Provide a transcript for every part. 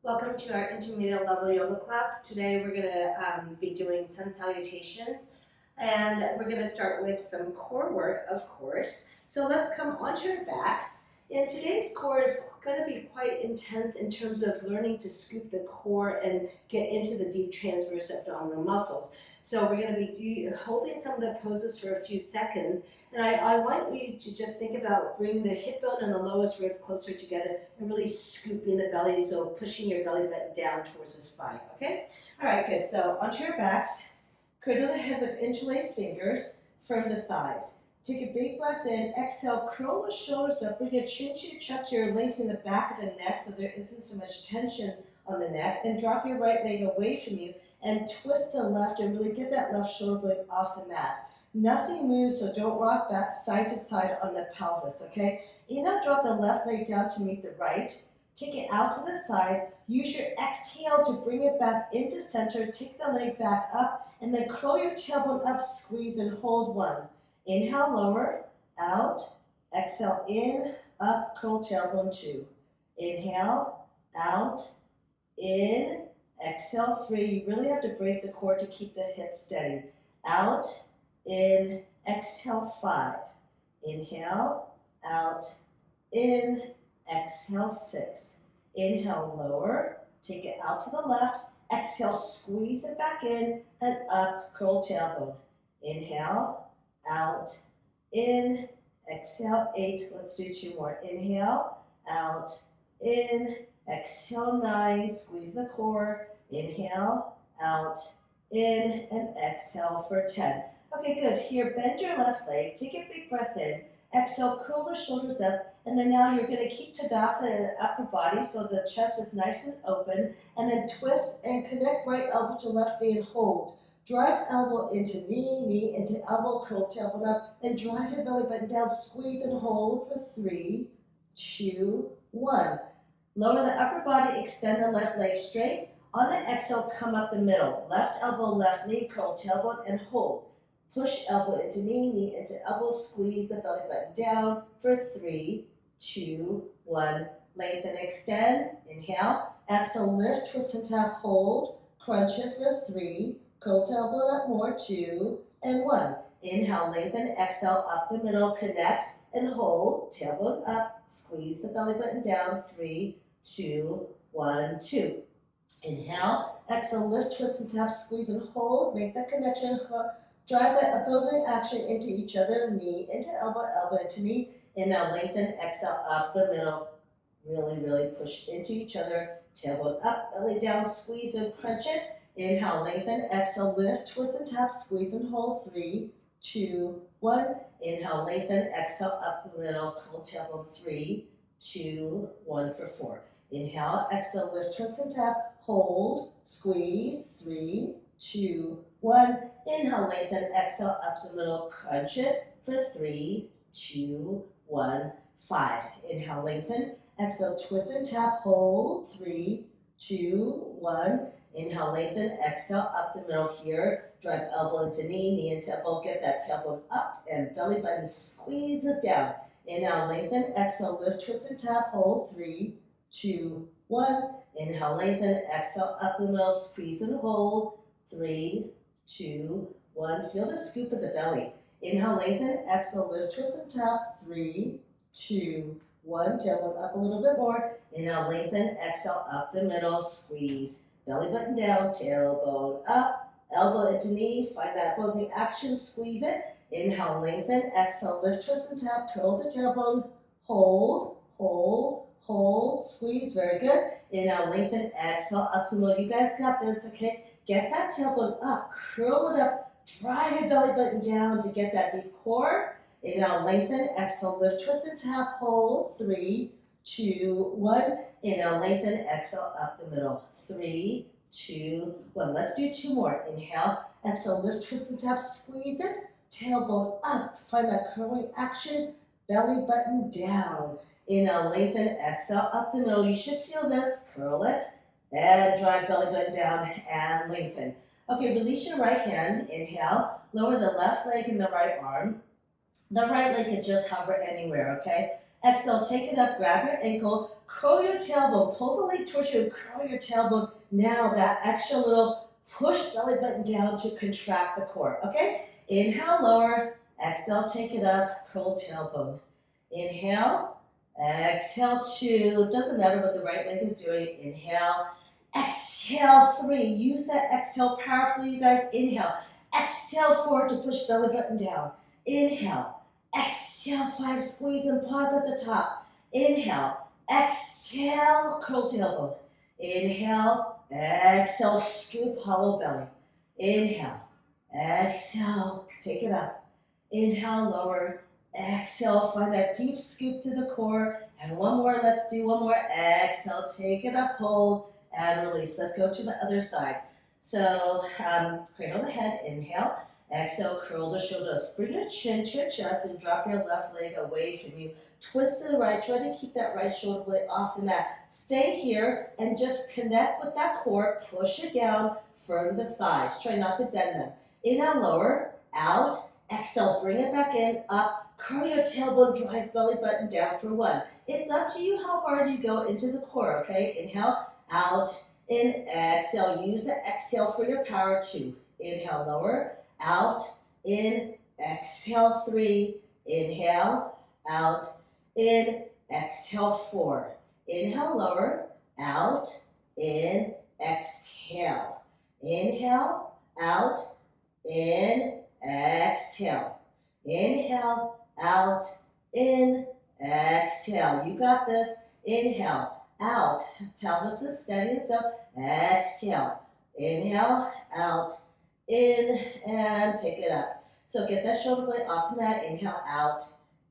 Welcome to our intermediate level yoga class. Today we're going to be doing sun salutations, and we're going to start with some core work, of course. So let's come onto our backs. And today's core is going to be quite intense in terms of learning to scoop the core and get into the deep transverse abdominal muscles. So we're going to be holding some of the poses for a few seconds, and I want you to just think about bringing the hip bone and the lowest rib closer together and really scooping the belly, so pushing your belly button down towards the spine, okay? All right, good. So onto your backs, cradle the head with interlaced fingers, firm the thighs. Take a big breath in, exhale, curl the shoulders up, bring your chin to your chest, so you're lengthening the back of the neck so there isn't so much tension on the neck, and drop your right leg away from you and twist to the left and really get that left shoulder blade off the mat. Nothing moves, so don't rock back side to side on the pelvis, okay? Inhale, drop the left leg down to meet the right. Take it out to the side. Use your exhale to bring it back into center. Take the leg back up, and then curl your tailbone up, squeeze, and hold one. Inhale, lower, out. Exhale, in, up, curl tailbone two. Inhale, out, in, exhale, three. You really have to brace the core to keep the hips steady. Out, in, exhale, five. Inhale, out, in, exhale, six. Inhale, lower, take it out to the left. Exhale, squeeze it back in, and up, curl tailbone. Inhale, out, in, exhale, eight. Let's do two more. Inhale, out, in, exhale, nine. Squeeze the core. Inhale, out, in, and exhale for 10. Okay, good. Here, bend your left leg. Take a big breath in. Exhale, curl the shoulders up. And then now you're going to keep Tadasana in the upper body so the chest is nice and open. And then twist and connect right elbow to left knee and hold. Drive elbow into knee, knee into elbow, curl tailbone up, and drive your belly button down. Squeeze and hold for 3, 2, 1. Lower the upper body, extend the left leg straight. On the exhale, come up the middle. Left elbow, left knee, curl tailbone, and hold. Push elbow into knee, knee into elbow, squeeze the belly button down for 3, 2, 1. Lengthen and extend. Inhale. Exhale, lift, twist and tap, hold. Crunch it for 3. Curl tailbone up more, 2, and 1. Inhale, lengthen, exhale, up the middle, connect, and hold. Tailbone up, squeeze the belly button down, 3, 2, 1, 2. Inhale, exhale, lift, twist and tap, squeeze and hold. Make that connection. Drive that opposing action into each other, knee into elbow, elbow into knee. Inhale, lengthen, exhale, up the middle. Really, really push into each other. Tailbone up, belly down, squeeze and crunch it. Inhale, lengthen, exhale, lift, twist and tap, squeeze and hold. 3, 2, 1. Inhale, lengthen, exhale, up the middle, curl tailbone. 3, 2, 1 for 4. Inhale, exhale, lift, twist and tap, hold, squeeze. 3, 2, 1. Inhale, lengthen, exhale, up the middle, crunch it for 3, 2, 1, 5. Inhale, lengthen, exhale, twist and tap, hold. 3, 2, 1. Inhale, lengthen, exhale, up the middle here. Drive elbow into knee, knee into elbow. Get that tailbone up and belly button squeezes down. Inhale, lengthen, exhale, lift, twist and tap, hold. 3, 2, 1. Inhale, lengthen, exhale, up the middle, squeeze and hold. 3, 2, 1. Feel the scoop of the belly. Inhale, lengthen, exhale, lift, twist and tap. 3, 2, 1. Tailbone up a little bit more. Inhale, lengthen, exhale, up the middle, squeeze. Belly button down, tailbone up, elbow into knee. Find that opposing action, squeeze it. Inhale, lengthen, exhale, lift, twist and tap, curl the tailbone. Hold, hold, hold, squeeze, very good. Inhale, lengthen, exhale, up the middle. You guys got this, okay? Get that tailbone up, curl it up, drive your belly button down to get that deep core. Inhale, lengthen, exhale, lift, twist and tap, hold. 3, 2, 1. Inhale, lengthen, exhale, up the middle. 3, 2, 1. Let's do 2 more. Inhale, exhale, lift, twist and tap, squeeze it. Tailbone up. Find that curling action. Belly button down. Inhale, lengthen, exhale, up the middle. You should feel this. Curl it. And drive belly button down and lengthen. Okay, release your right hand. Inhale. Lower the left leg and the right arm. The right leg can just hover anywhere, okay? Exhale, take it up, grab your ankle, Curl your tailbone, pull the leg towards you and curl your tailbone. Now that extra little push belly button down to contract the core, okay? Inhale, lower, exhale, take it up, curl tailbone. Inhale, exhale, 2, doesn't matter what the right leg is doing. Inhale, exhale, 3, use that exhale powerfully, you guys. Inhale, exhale, 4 to push belly button down. Inhale, exhale, 5, squeeze and pause at the top. Inhale, exhale, curl tailbone. Inhale, exhale, scoop hollow belly. Inhale, exhale, take it up. Inhale, lower. Exhale, find that deep scoop through the core. And one more, let's do one more. Exhale, take it up, hold, and release. Let's go to the other side. So, cradle the head, inhale. Exhale, curl the shoulders. Bring your chin to your chest and drop your left leg away from you. Twist to the right. Try to keep that right shoulder blade off the mat. Stay here and just connect with that core. Push it down. Firm the thighs. Try not to bend them. Inhale, lower, out. Exhale, bring it back in, up. Curl your tailbone, drive belly button down for 1. It's up to you how hard you go into the core, okay? Inhale, out, in, exhale. Use the exhale for your power. 2. Inhale, lower, out, in, exhale, 3. Inhale, out, in, exhale, 4. Inhale, lower, out, in, exhale. Inhale, out, in, exhale. Inhale, out, in, exhale. You got this. Inhale, out. Pelvis is steady and so. Exhale. Inhale, out, in, and take it up. So get that shoulder blade off the mat. Inhale, out,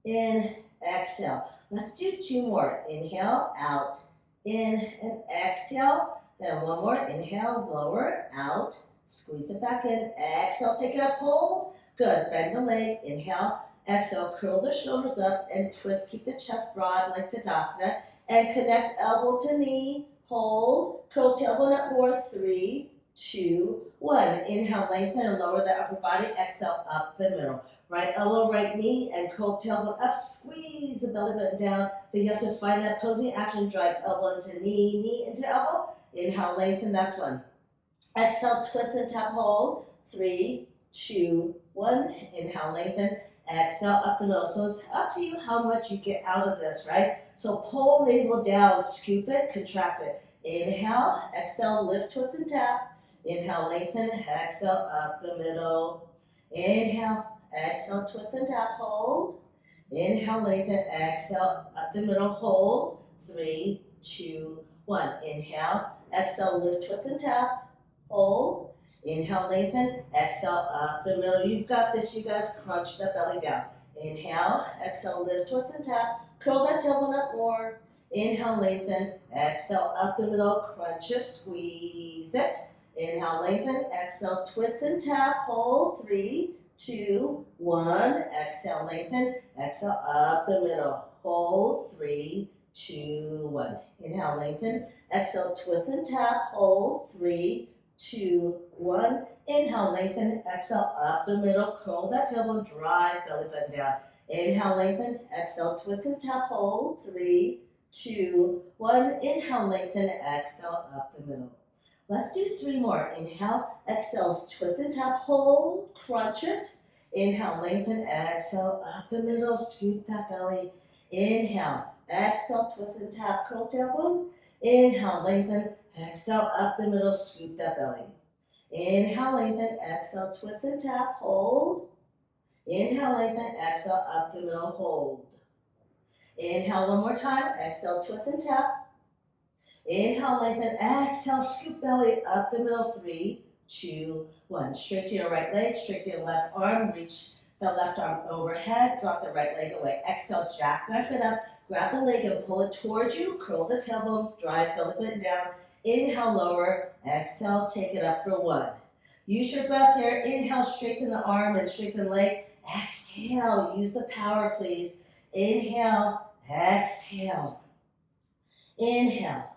in, exhale. Let's do 2 more. Inhale, out, in, and exhale. Then one more. Inhale, lower, out. Squeeze it back in. Exhale, take it up, hold. Good. Bend the leg. Inhale, exhale. Curl the shoulders up and twist. Keep the chest broad like Tadasana. And connect elbow to knee. Hold. Curl tailbone up more. 3, 2, 1. Inhale, lengthen and lower the upper body. Exhale, up the middle. Right elbow, right knee, and curl tailbone up. Squeeze the belly button down. But you have to find that posing action. Drive elbow into knee, knee into elbow. Inhale, lengthen. That's 1. Exhale, twist and tap, hold. 3, 2, 1. Inhale, lengthen. Exhale, up the middle. So it's up to you how much you get out of this, right? So pull navel down, scoop it, contract it. Inhale, exhale, lift, twist, and tap. Inhale, lengthen. Exhale, up the middle. Inhale, exhale, twist, and tap, hold. Inhale, lengthen. Exhale, up the middle, hold. 3, 2, 1. Inhale, exhale, lift, twist, and tap. Hold. Inhale, lengthen. Exhale, up the middle. You've got this, you guys. Crunch the belly down. Inhale, exhale, lift, twist, and tap. Curl that tailbone up more. Inhale, lengthen. Exhale, up the middle. Crunch it, squeeze it. Inhale, lengthen. Exhale, twist and tap. Hold. 3, 2, 1. Exhale, lengthen. Exhale, up the middle. Hold. 3, 2, 1. Inhale, lengthen. Exhale, twist and tap. Hold. 3, 2, 1. Inhale, lengthen. Exhale, up the middle. Curl that tailbone. Drive belly button down. Inhale, lengthen. Exhale, twist and tap. Hold. 3, 2, 1. Inhale, lengthen. Exhale, up the middle. Let's do 3 more. Inhale, exhale, twist and tap. Hold. Crunch it. Inhale, lengthen. Exhale, up the middle. Scoop that belly. Inhale, exhale, twist and tap. Curl tailbone. Inhale, lengthen. Exhale, up the middle, scoop that belly. Inhale, lengthen, exhale, twist and tap, hold. Inhale, lengthen, exhale, up the middle, hold. Inhale one more time, exhale, twist and tap. Inhale, lengthen, exhale, scoop belly, up the middle, 3, 2, 1. Straight to your right leg, straight to your left arm, reach the left arm overhead, drop the right leg away. Exhale, jackknife it up, grab the leg and pull it towards you, curl the tailbone, drive belly button down. Inhale, lower. Exhale, take it up for 1. Use your breath here. Inhale, straighten the arm and straighten the leg. Exhale, use the power, please. Inhale, exhale. Inhale,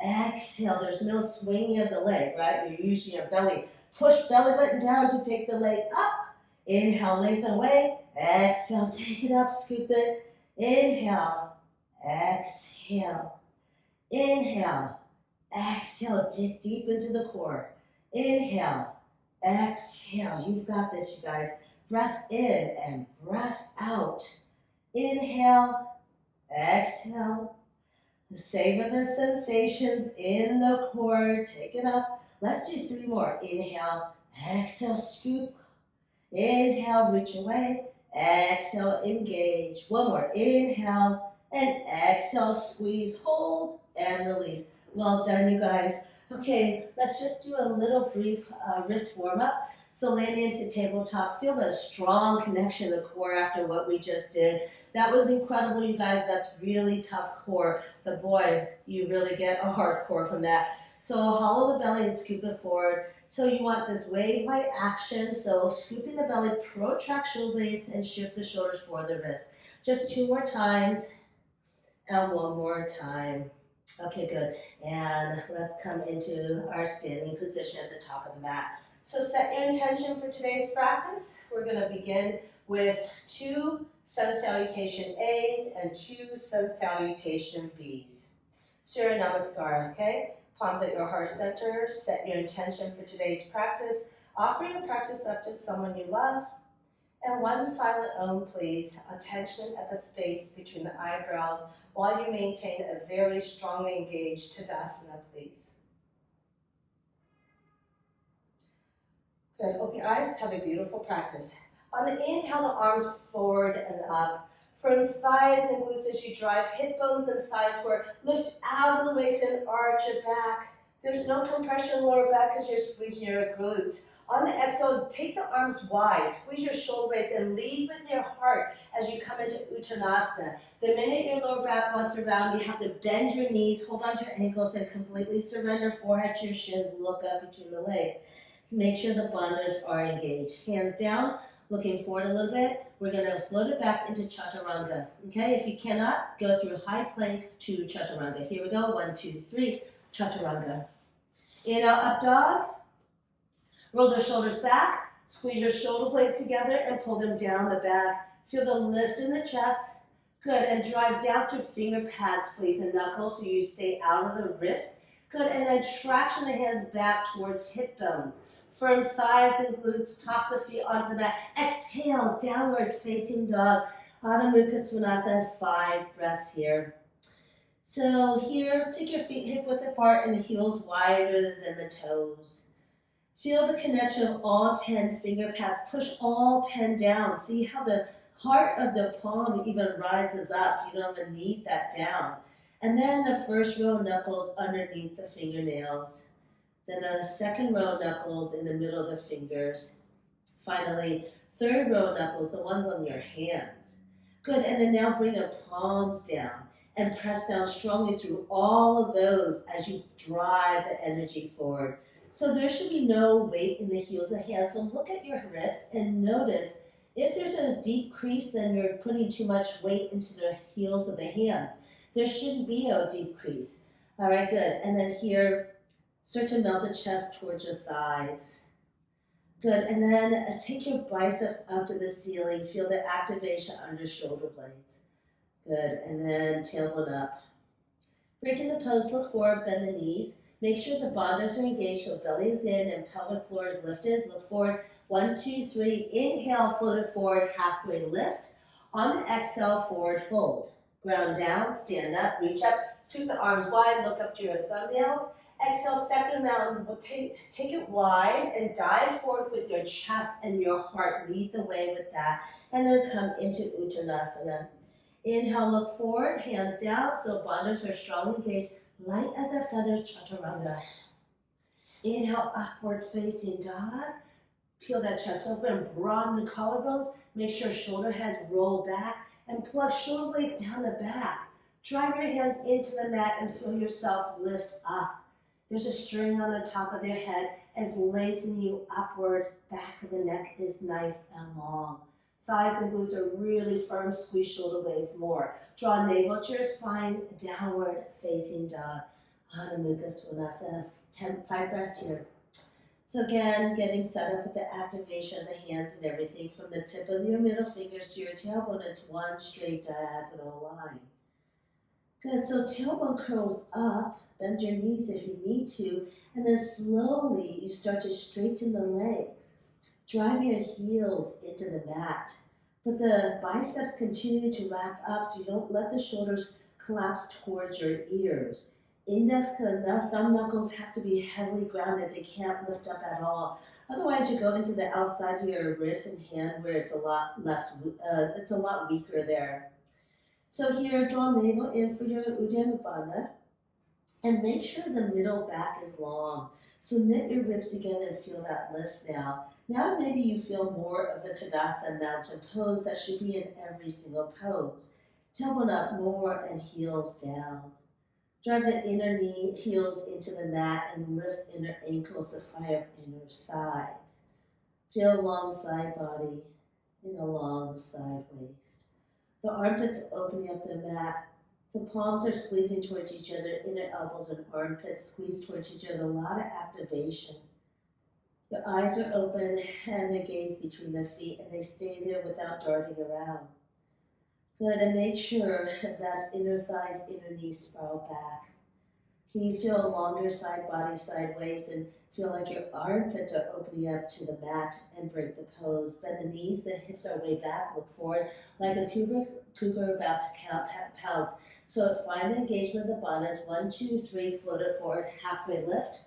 exhale. There's no swinging of the leg, right? You're using your belly. Push belly button down to take the leg up. Inhale, lengthen away. Exhale, take it up, scoop it. Inhale, exhale. Inhale. Exhale, dig deep into the core. Inhale. Exhale. You've got this, you guys. Breath in and breath out. Inhale. Exhale. Savor the sensations in the core. Take it up. Let's do 3 more. Inhale. Exhale, scoop. Inhale, reach away. Exhale, engage. 1 more. Inhale and exhale, squeeze, hold, and release. Well done, you guys. Okay, let's just do a little brief wrist warm up. So landing into tabletop, feel the strong connection to the core after what we just did. That was incredible, you guys. That's really tough core, but boy, you really get a hard core from that. So hollow the belly and scoop it forward. So you want this wave-like action. So scooping the belly, protract shoulder blades, and shift the shoulders for the wrist. Just 2 more times, and 1 more time. Okay, good. And let's come into our standing position at the top of the mat. So set your intention for today's practice. We're going to begin with 2 sun salutation A's and 2 sun salutation B's. Surya Namaskar, okay? Palms at your heart center. Set your intention for today's practice. Offering the practice up to someone you love. And 1 silent Om, please. Attention at the space between the eyebrows while you maintain a very strongly engaged Tadasana, please. Good. Open your eyes. Have a beautiful practice. On the inhale, the arms forward and up. From thighs and glutes as you drive hip bones and thighs forward. Lift out of the waist and arch it back. There's no compression in the lower back because you're squeezing your glutes. On the exhale, take the arms wide. Squeeze your shoulder blades and lead with your heart as you come into Uttanasana. The minute your lower back wants to round, you have to bend your knees, hold on to your ankles, and completely surrender forehead to your shins. Look up between the legs. Make sure the bandhas are engaged. Hands down, looking forward a little bit. We're going to float it back into Chaturanga. Okay, if you cannot, go through high plank to Chaturanga. Here we go. 1, 2, 3, Chaturanga. Inhale, up dog. Roll the shoulders back. Squeeze your shoulder blades together and pull them down the back. Feel the lift in the chest. Good, and drive down through finger pads, please, and knuckles so you stay out of the wrists. Good, and then traction the hands back towards hip bones. Firm thighs and glutes, tops of feet onto the mat. Exhale, downward facing dog. Adho Mukha Svanasana, 5 breaths here. So here, take your feet hip width apart and the heels wider than the toes. Feel the connection of all 10 finger pads. Push all 10 down. See how the heart of the palm even rises up. You don't even need that down. And then the first row of knuckles underneath the fingernails. Then the second row of knuckles in the middle of the fingers. Finally, third row of knuckles, the ones on your hands. Good, and then now bring your palms down and press down strongly through all of those as you drive the energy forward. So there should be no weight in the heels of the hands. So look at your wrists and notice if there's a deep crease, then you're putting too much weight into the heels of the hands. There shouldn't be a deep crease. All right, good. And then here, start to melt the chest towards your thighs. Good, and then take your biceps up to the ceiling. Feel the activation under shoulder blades. Good, and then tailbone up. Breaking the pose, look forward, bend the knees. Make sure the bandhas are engaged so belly is in and pelvic floor is lifted. Look forward. 1, 2, 3. Inhale, float it forward, halfway lift. On the exhale, forward fold. Ground down, stand up, reach up, sweep the arms wide, look up to your thumbnails. Exhale, second round, we'll take it wide and dive forward with your chest and your heart. Lead the way with that. And then come into Uttanasana. Inhale, look forward, hands down, so bandhas are strongly engaged. Light as a feather, Chaturanga. Inhale, upward facing dog. Peel that chest open, broaden the collarbones. Make sure shoulder heads roll back and plug shoulder blades down the back. Drive your hands into the mat and feel yourself lift up. There's a string on the top of your head as lengthening you upward. Back of the neck is nice and long. Thighs and glutes are really firm. Squeeze shoulder blades more. Draw navel to your spine. Downward facing dog. Adho Mukha Svanasana. 5 breaths here. So again, getting set up with the activation of the hands and everything. From the tip of your middle fingers to your tailbone, it's one straight diagonal line. Good, so tailbone curls up, bend your knees if you need to, and then slowly you start to straighten the legs. Drive your heels into the mat. But the biceps continue to wrap up so you don't let the shoulders collapse towards your ears. Index and thumb knuckles have to be heavily grounded. They can't lift up at all. Otherwise, you go into the outside of your wrist and hand where it's a lot less, it's a lot weaker there. So here, draw navel in for your Uddiyana and make sure the middle back is long. So knit your ribs together and feel that lift now. Now maybe you feel more of the Tadasana mountain pose that should be in every single pose. Tailbone up more and heels down. Drive the inner knee, heels into the mat and lift inner ankles to fire up inner thighs. Feel long side body and a long side waist. The armpits opening up the mat. The palms are squeezing towards each other, inner elbows and armpits squeeze towards each other, a lot of activation. The eyes are open and the gaze between the feet, and they stay there without darting around. Good, and make sure that inner thighs, inner knees sprawl back. Can you feel a longer side body, side waist, and feel like your armpits are opening up to the mat and break the pose. Bend the knees, the hips are way back, look forward like a cougar about to pounce. So find the engagement of the bandhas. 1, 2, 3, float it forward, halfway lift.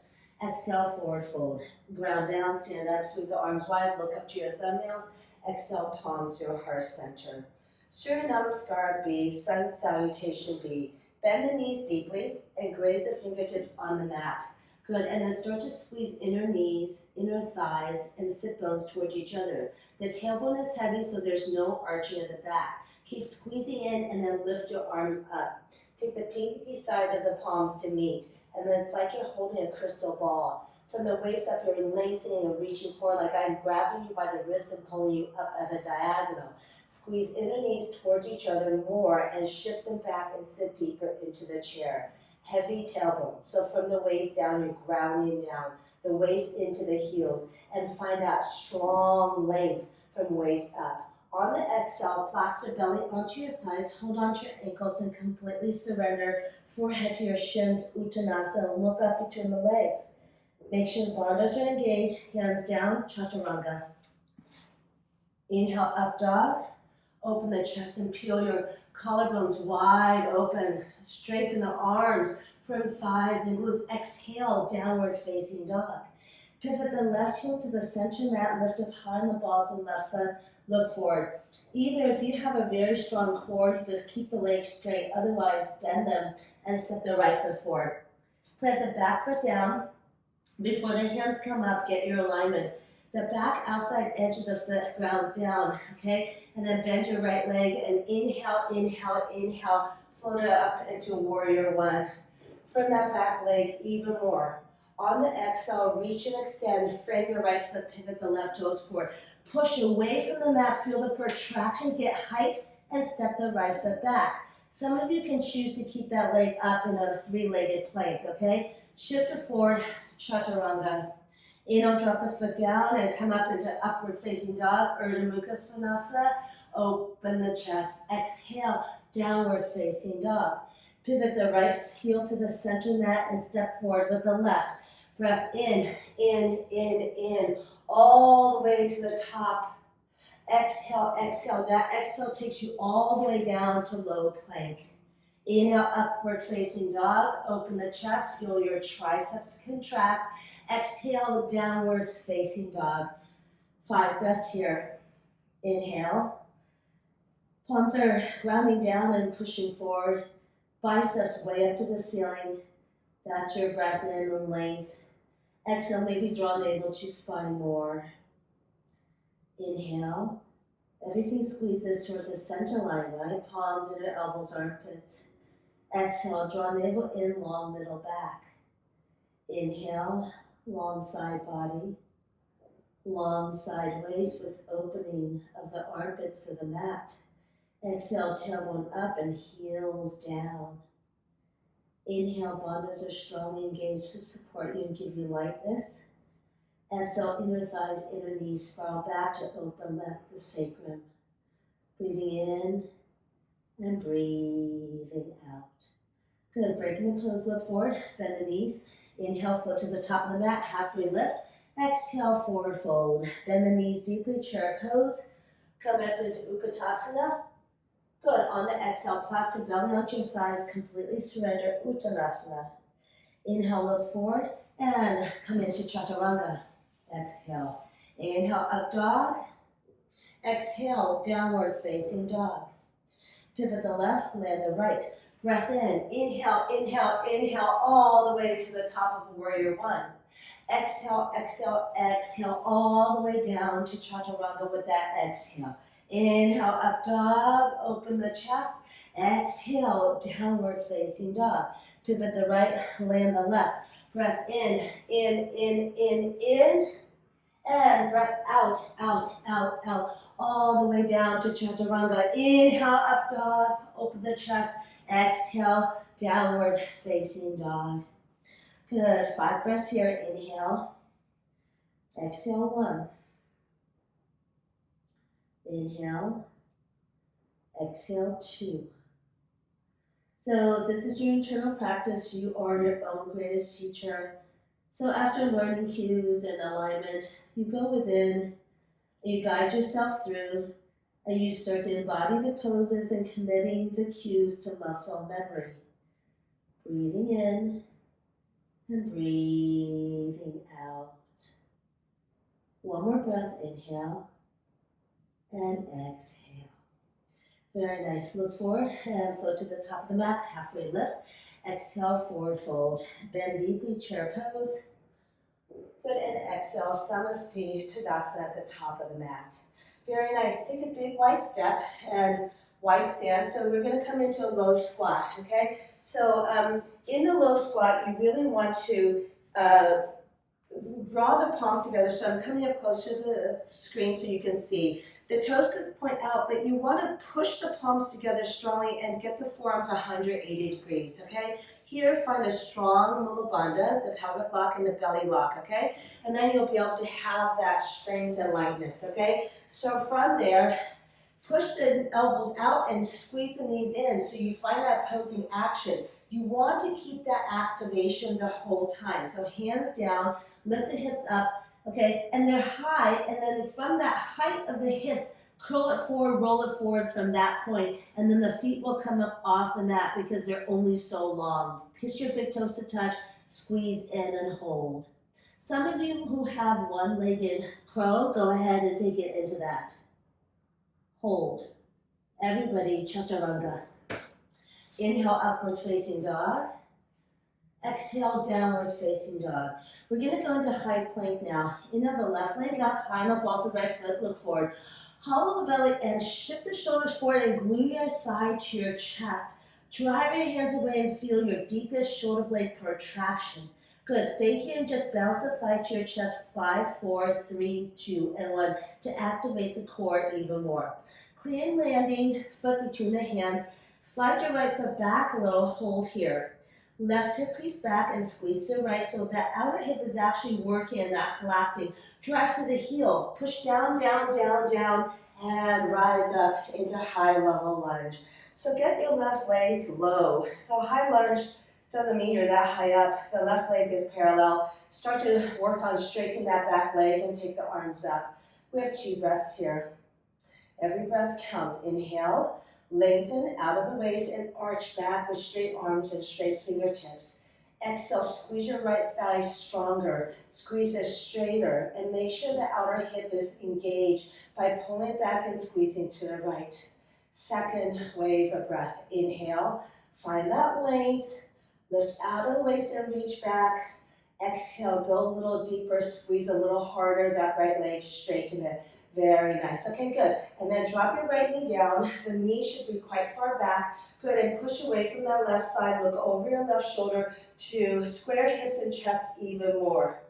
Exhale, forward fold. Ground down, stand up, sweep the arms wide, look up to your thumbnails. Exhale, palms to your heart center. Surya Namaskar B, Sun Salutation B. Bend the knees deeply and graze the fingertips on the mat. Good, and then start to squeeze inner knees, inner thighs, and sit bones toward each other. The tailbone is heavy, so there's no arching of the back. Keep squeezing in and then lift your arms up. Take the pinky side of the palms to meet, and then it's like you're holding a crystal ball. From the waist up, you're lengthening and reaching forward like I'm grabbing you by the wrist and pulling you up at a diagonal. Squeeze inner knees towards each other more and shift them back and sit deeper into the chair. Heavy tailbone. So from the waist down, you're grounding down, the waist into the heels, and find that strong length from waist up. On the exhale, plaster belly onto your thighs, hold onto your ankles and completely surrender forehead to your shins, Uttanasana, and look up between the legs. Make sure the bandhas are engaged, hands down, chaturanga. Inhale, up dog. Open the chest and peel your collarbones wide open. Straighten the arms from thighs and glutes. Exhale, downward facing dog. Pivot the left heel to the center mat, lift up high on the balls and left foot, look forward. Either if you have a very strong core, you just keep the legs straight. Otherwise, bend them and step the right foot forward. Plant the back foot down. Before the hands come up, get your alignment. The back outside edge of the foot grounds down, okay? And then bend your right leg and inhale, inhale, inhale. Float it up into warrior one. From that back leg, even more. On the exhale, reach and extend. Frame your right foot, pivot the left toes forward. Push away from the mat, feel the protraction, get height, and step the right foot back. Some of you can choose to keep that leg up in a three-legged plank, okay? Shift it forward, chaturanga. Inhale, drop the foot down and come up into upward facing dog, Urdhva Mukha Svanasana. Open the chest. Exhale, downward facing dog. Pivot the right heel to the center mat and step forward with the left. Breath in, in, all the way to the top. Exhale, exhale. That exhale takes you all the way down to low plank. Inhale, upward facing dog. Open the chest, feel your triceps contract. Exhale, downward facing dog. 5 breaths here. Inhale. Palms are grounding down and pushing forward. Biceps way up to the ceiling. That's your breath in and length. Exhale, maybe draw navel to spine more. Inhale. Everything squeezes towards the center line, right? Palms, inner elbows, armpits. Exhale, draw navel in, long middle back. Inhale, long side body. Long side waist with opening of the armpits to the mat. Exhale, tailbone up and heels down. Inhale, bandhas are strongly engaged to support you and give you lightness. Exhale, inner thighs, inner knees sprawl back to open up the sacrum. Breathing in and breathing out. Good, breaking the pose, look forward, bend the knees. Inhale, foot to the top of the mat, halfway lift. Exhale, forward fold. Bend the knees deeply, chair pose. Come up into Utkatasana. Good, on the exhale, plastic belly out your thighs, completely surrender, Uttanasana. Inhale, look forward, and come into Chaturanga. Exhale. Inhale, up dog. Exhale, downward facing dog. Pivot the left, land the right. Breath in, inhale, inhale, inhale, all the way to the top of warrior one. Exhale, exhale, exhale, all the way down to Chaturanga with that exhale. Inhale, up dog, open the chest. Exhale, downward facing dog. Pivot the right, land the left. Breath in, in. And breath out, out, out, out, all the way down to Chaturanga. Inhale, up dog, open the chest. Exhale, downward facing dog. Good, 5 breaths here. Inhale, exhale, 1. Inhale, exhale, 2. So this is your internal practice. You are your own greatest teacher. So after learning cues and alignment, you go within, you guide yourself through, and you start to embody the poses and committing the cues to muscle memory. Breathing in and breathing out. One more breath, inhale and exhale. Very nice. Look forward and float to the top of the mat, halfway lift. Exhale, forward fold. Bend deeply, chair pose. Good, and exhale, Samasti Tadasana at the top of the mat. Very nice. Take a big wide step and wide stance. So we're going to come into a low squat, okay? So in the low squat, you really want to draw the palms together. So I'm coming up close to the screen so you can see. The toes could point out, but you want to push the palms together strongly and get the forearms 180 degrees, okay? Here, find a strong Mula Bandha, the pelvic lock and the belly lock, okay? And then you'll be able to have that strength and lightness, okay? So from there, push the elbows out and squeeze the knees in so you find that posing action. You want to keep that activation the whole time. So hands down, lift the hips up, okay? And they're high, and then from that height of the hips, curl it forward, roll it forward from that point, and then the feet will come up off the mat because they're only so long. Kiss your big toes to touch, squeeze in and hold. Some of you who have one-legged crow, go ahead and take it into that. Hold. Everybody, Chaturanga. Inhale, upward facing dog. Exhale, downward facing dog. We're going to go into high plank now. Inhale the left leg up, high enough balls the right foot, look forward. Hollow the belly and shift the shoulders forward and glue your thigh to your chest. Drive your hands away and feel your deepest shoulder blade protraction. Good, stay here and just bounce the thigh to your chest. 5, 4, 3, 2, and 1 to activate the core even more. Clean landing, foot between the hands. Slide your right foot back a little, hold here. Left hip crease back and squeeze to the right so that outer hip is actually working and not collapsing. Drive through the heel, push down, down, down, down, and rise up into high level lunge. So get your left leg low. So high lunge doesn't mean you're that high up. The left leg is parallel. Start to work on straightening that back leg and take the arms up. We have 2 breaths here. Every breath counts. Inhale. Lengthen out of the waist and arch back with straight arms and straight fingertips. Exhale, squeeze your right thigh stronger. Squeeze it straighter and make sure the outer hip is engaged by pulling it back and squeezing to the right. Second wave of breath. Inhale, find that length. Lift out of the waist and reach back. Exhale, go a little deeper, squeeze a little harder, that right leg, straighten it. Very nice. Okay, good. And then drop your right knee down. The knee should be quite far back. Good, and push away from that left thigh. Look over your left shoulder to square hips and chest even more.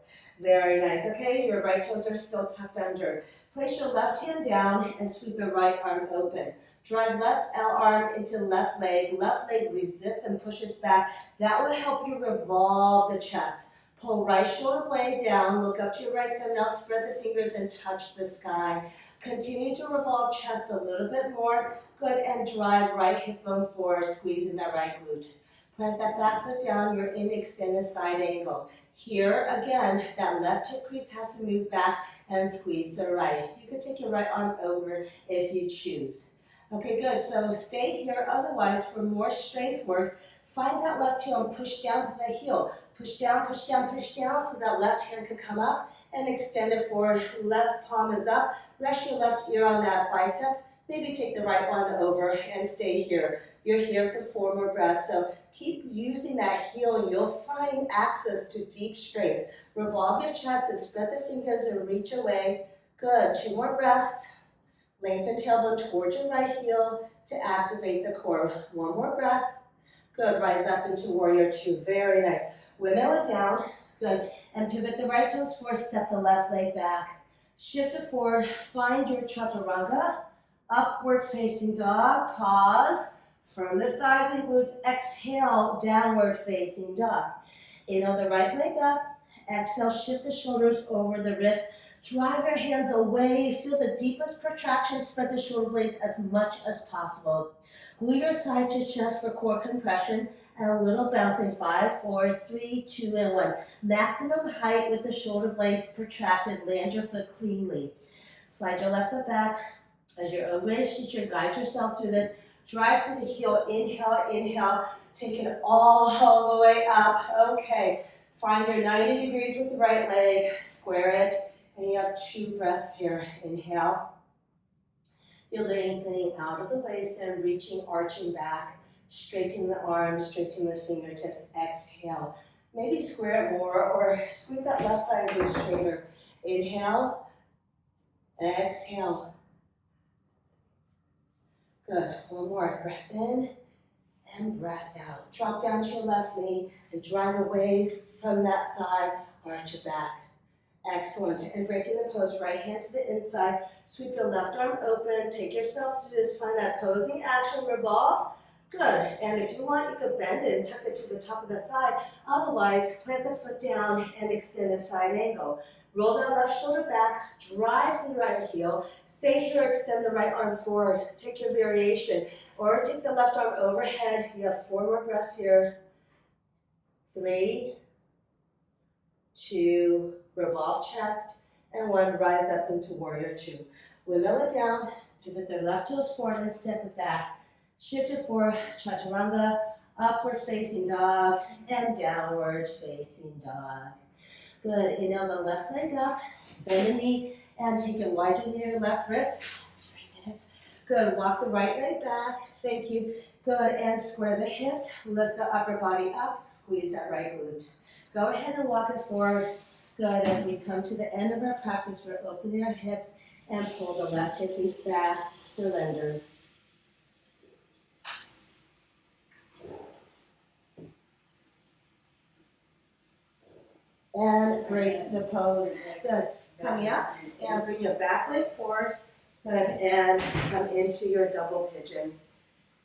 Very nice. Okay, your right toes are still tucked under. Place your left hand down and sweep your right arm open. Drive left L arm into left leg. Left leg resists and pushes back. That will help you revolve the chest. Pull right shoulder blade down, look up to your right thumb, now spread the fingers and touch the sky. Continue to revolve chest a little bit more. Good, and drive right hip bone forward, squeezing that right glute. Plant that back foot down, you're in extended side angle. Here, again, that left hip crease has to move back and squeeze the right. You can take your right arm over if you choose. Okay, good, so stay here. Otherwise, for more strength work, find that left heel and push down to the heel. Push down, push down, push down, so that left hand can come up and extend it forward. Left palm is up. Rest your left ear on that bicep. Maybe take the right one over and stay here. You're here for 4 more breaths, so keep using that heel and you'll find access to deep strength. Revolve your chest and spread the fingers and reach away. Good, 2 more breaths. Lengthen tailbone towards your right heel to activate the core. 1 more breath. Good, rise up into warrior 2. Very nice. Windmill it down. Good, and pivot the right toes forward, step the left leg back. Shift it forward, find your chaturanga. Upward facing dog, pause. Firm the thighs and glutes, exhale, downward facing dog. Inhale the right leg up, exhale, shift the shoulders over the wrists. Drive your hands away, feel the deepest protraction, spread the shoulder blades as much as possible. Glue your thigh to chest for core compression and a little bouncing. 5, 4, 3, 2, and 1. Maximum height with the shoulder blades protracted, land your foot cleanly. Slide your left foot back. As your own greatest teacher, guide yourself through this. Drive through the heel, inhale, inhale. Take it all the way up. Okay, find your 90 degrees with the right leg, square it, and you have 2 breaths here. Inhale. You're lengthening out of the waist and reaching, arching back, straightening the arms, straightening the fingertips. Exhale. Maybe square it more or squeeze that left thigh and go straighter. Inhale, exhale. Good, 1 more, breath in and breath out. Drop down to your left knee and drive away from that thigh, arch it back. Excellent, and breaking the pose, right hand to the inside, sweep your left arm open, take yourself through this, find that posing action, revolve. Good, and if you want, you could bend it and tuck it to the top of the thigh. Otherwise, plant the foot down and extend a side angle. Roll that left shoulder back, drive the right heel, stay here, extend the right arm forward, take your variation, or take the left arm overhead. You have 4 more breaths here. 3, 2, revolve chest, and 1, rise up into warrior 2. Windmill it down, pivot the left toes forward and step it back. Shift it forward, chaturanga, upward facing dog, and downward facing dog. Good, inhale the left leg up, bend the knee, and take it wider than your left wrist. 3 minutes. Good, walk the right leg back, thank you. Good, and square the hips, lift the upper body up, squeeze that right glute. Go ahead and walk it forward. Good, as we come to the end of our practice, we're opening our hips and pull the left hip crease back, surrender. And break the pose. Good. Coming up and bring your back leg forward. Good. And come into your double pigeon.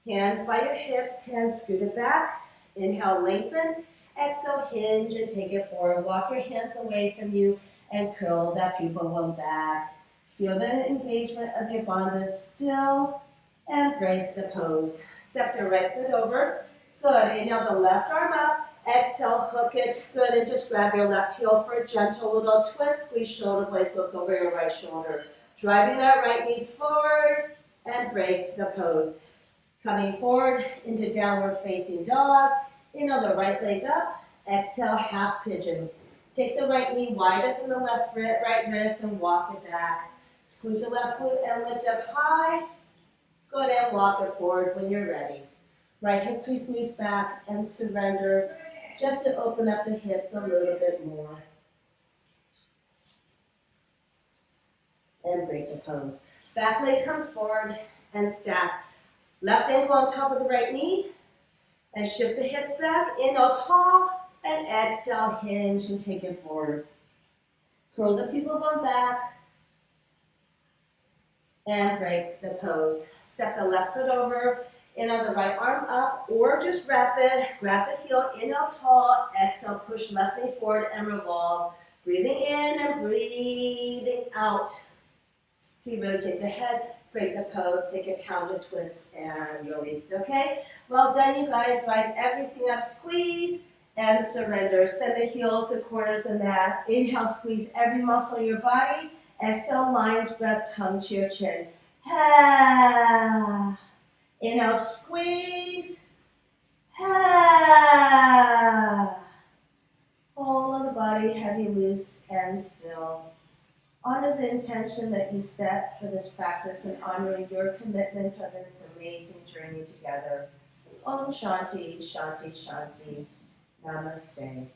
Hands by your hips, hands scooted back. Inhale, lengthen. Exhale, hinge and take it forward. Walk your hands away from you and curl that pupil bone back. Feel the engagement of your bandha still and break the pose. Step your right foot over. Good. Inhale the left arm up. Exhale, hook it. Good, and just grab your left heel for a gentle little twist. Squeeze shoulder blades, look over your right shoulder. Driving that right knee forward and break the pose. Coming forward into downward facing dog. Inhale the right leg up. Exhale, half pigeon. Take the right knee wider than the right wrist and walk it back. Squeeze the left glute and lift up high. Good, and walk it forward when you're ready. Right hip crease moves back and surrender. Just to open up the hips a little bit more. And break the pose. Back leg comes forward and stack. Left ankle on top of the right knee. And shift the hips back. Inhale tall and exhale, hinge and take it forward. Curl the pupil bone back. And break the pose. Step the left foot over. Inhale the right arm up or just wrap it. Grab the heel, inhale tall, exhale, push left knee forward and revolve. Breathing in and breathing out. To rotate the head, break the pose, take a counter twist, and release, okay? Well done, you guys. Rise everything up, squeeze, and surrender. Send the heels to corners of the mat. Inhale, squeeze every muscle in your body. Exhale, lion's breath, tongue to your chin. Ha. Inhale, squeeze. Ha. Hold on the body, heavy, loose, and still. Honor the intention that you set for this practice and honoring your commitment to this amazing journey together. Om Shanti, Shanti, Shanti. Namaste.